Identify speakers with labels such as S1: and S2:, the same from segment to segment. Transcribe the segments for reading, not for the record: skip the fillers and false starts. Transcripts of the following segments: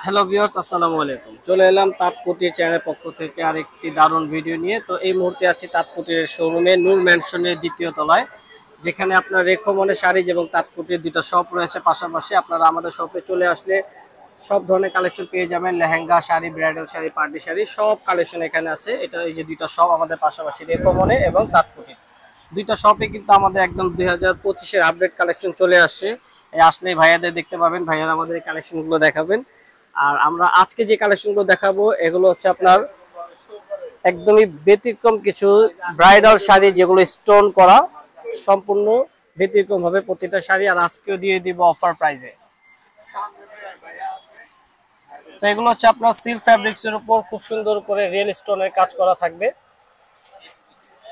S1: Hello viewers, আসসালামু আলাইকুম। চলে এলাম তাঁতকুটির চ্যানেলের পক্ষ থেকে আরেকটি দারুণ ভিডিও নিয়ে। তো এই মুহূর্তে আছি তাঁতকুটির শোরুমে নূর ম্যানশনের দ্বিতীয় তলায়, যেখানে আপনার রেখমনে শাড়ি এবং তাঁতকুটির দুটো শপ রয়েছে পাশাপাশি। আপনারা আমাদের শপে চলে আসলে সব ধরনের কালেকশন পেয়ে যাবেন, লেহেঙ্গা শাড়ি, ব্রাইডাল শাড়ি, পার্টি শাড়ি, সব কালেকশন এখানে আছে। এটা এই যে দুইটা শপ আমাদের পাশাপাশি, রেখমনে এবং তাঁতকুটির দুইটা শপে কিন্তু আমাদের একদম 2025-এর আপডেট কালেকশন চলে আসছে। এই আসলে ভাইয়াদের দেখতে পাবেন, ভাইয়ারা আমাদের এই কালেকশনগুলো দেখাবেন। আর আমরা আজকে যে কালেকশনগুলো দেখাবো এগুলো হচ্ছে আপনার একদমই ব্যতিক্রম কিছু ব্রাইডাল শাড়ি, যেগুলো স্টোন করা, সম্পূর্ণ ব্যতিক্রম হবে প্রতিটা শাড়ি। আর আজকেও দিয়ে দিব অফার প্রাইসে। তো এগুলো হচ্ছে আপনার সিল্ক ফ্যাব্রিক্স এর উপর খুব সুন্দর করে রিয়েল স্টোনের কাজ করা থাকবে।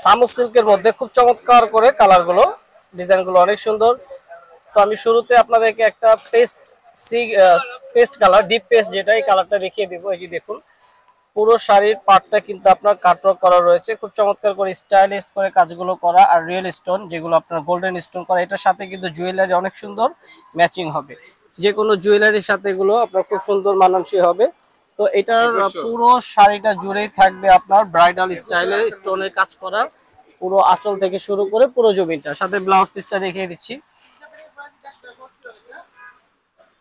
S1: সামু সিল্কের মধ্যে খুব চমৎকার করে কালারগুলো, ডিজাইনগুলো অনেক সুন্দর। তো আমি শুরুতে আপনাদেরকে একটা পেস্ট কালার, ডিপ পেস্ট, যেটা এই কালারটা দেখিয়ে দিব। এই যে দেখুন, পুরো শাড়ির পার্টটা কিন্তু আপনার কাটওয়ার্ক করা রয়েছে, খুব চমৎকার করে স্টাইলিশ করে কাজগুলো করা। আর রিয়েল স্টোন, যেগুলো আপনার গোল্ডেন স্টোন করা, এটার সাথে কিন্তু জুয়েলারি অনেক সুন্দর ম্যাচিং হবে। যে কোনো জুয়েলারির সাথে এগুলো আপনার খুব সুন্দর মানানসই হবে। তো এটার পুরো শাড়িটা জুড়েই থাকবে আপনার ব্রাইডাল স্টাইলে স্টোনের কাজ করা, পুরো আঁচল থেকে শুরু করে পুরো জমিনটা। সাথে ব্লাউজ পিসটা দেখিয়ে দিচ্ছি।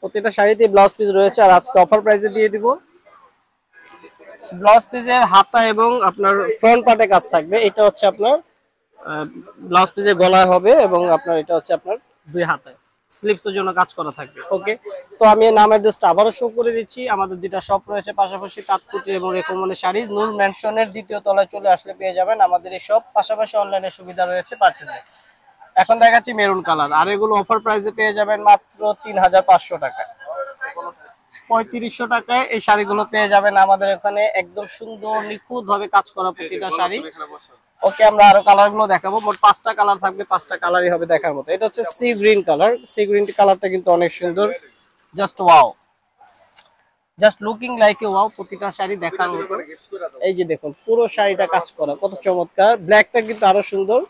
S1: প্রত্যেকটা শাড়িতে ব্লাউজ পিস রয়েছে, আর আজকে অফার প্রাইসে দিয়ে দিব। ব্লাউজ পিসের হাতা এবং আপনার ফ্রন্ট পার্টে কাজ থাকবে। এটা হচ্ছে আপনার ব্লাউজ পিসের গলায় হবে, এবং আপনার এটা হচ্ছে আপনার দুই হাতায় স্লিপসের জন্য কাজ করা থাকবে। ওকে, তো আমি নাম অ্যাড্রেসটা আবারও শো করে দিচ্ছি। আমাদের দুইটা শপ রয়েছে পাশাপাশি, তাঁতকুটি এবং রেখমনে শাড়িজ। নূর ম্যানশনের দ্বিতীয় তলায় চলে আসলে পেয়ে যাবেন আমাদের এই শপ। পাশাপাশি অনলাইনে সুবিধা রয়েছে পারচেজে। এখন দেখাচ্ছি মেরুন কালার, আর এগুলো অফার প্রাইসে পেয়ে যাবেন মাত্র 3500 টাকায়। 3500 টাকায় এই শাড়িগুলো পেয়ে যাবেন আমাদের এখানে, একদম সুন্দর নিখুঁত ভাবে কাজ করা প্রতিটা শাড়ি। ওকে, আমরা আরো কালার গুলো দেখাবো। মোট 5টা কালার থাকবে, 5টা কালারই হবে দেখার মতো। এটা হচ্ছে sea green colour. Sea green কালারটা কিন্তু অনেক সুন্দর, just wow, just looking like a wow. প্রতিটা শাড়ি দেখার মতো। এই যে দেখুন, পুরো শাড়িটা কাজ করা, কত চমৎকার। ব্ল্যাকটা কিন্তু আরো সুন্দর,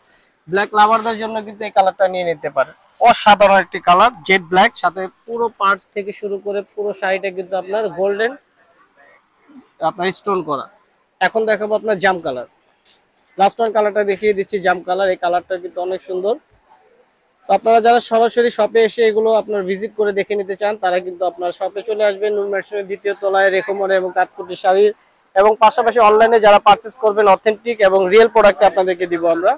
S1: ব্ল্যাক লাভারদের জন্য কিন্তু এই কালারটা নিয়ে নিতে পারে। অসাধারণ একটি কালার, জেড ব্ল্যাক, সাথে পুরো পার্টস থেকে শুরু করে পুরো শাড়িটা কিন্তু আপনার গোল্ডেন আপনার স্টোন করা। এখন দেখাবো আপনার জাম কালার। লাস্ট ওয়ান কালারটা দেখিয়ে দিচ্ছি, জাম কালার। এই কালারটা কিন্তু অনেক সুন্দর। তো আপনারা যারা সরাসরি শপে এসে এগুলো আপনার ভিজিট করে দেখে নিতে চান, তারা কিন্তু আপনার শপে চলে আসবেন নূর ম্যানশনের দ্বিতীয় তলায়, রেখমনে এবং তাঁতকুটি শাড়ির। এবং পাশাপাশি অনলাইনে যারা পারচেস করবেন, অথেন্টিক এবং রিয়েল প্রোডাক্ট আপনাদেরকে দিব আমরা।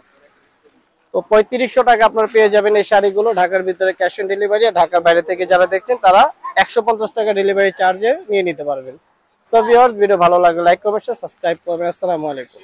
S1: তো 3500 টাকা আপনারা পেয়ে যাবেন এই শাড়িগুলো। ঢাকার ভিতরে ক্যাশ অন ডেলিভারি, আর ঢাকার বাইরে থেকে যারা দেখছেন তারা 150 টাকা ডেলিভারি চার্জে নিয়ে নিতে পারবেন। সো ভিউয়ার্স, ভিডিও ভালো লাগলে লাইক করবেন, সাবস্ক্রাইব করবেন। আসসালামু আলাইকুম।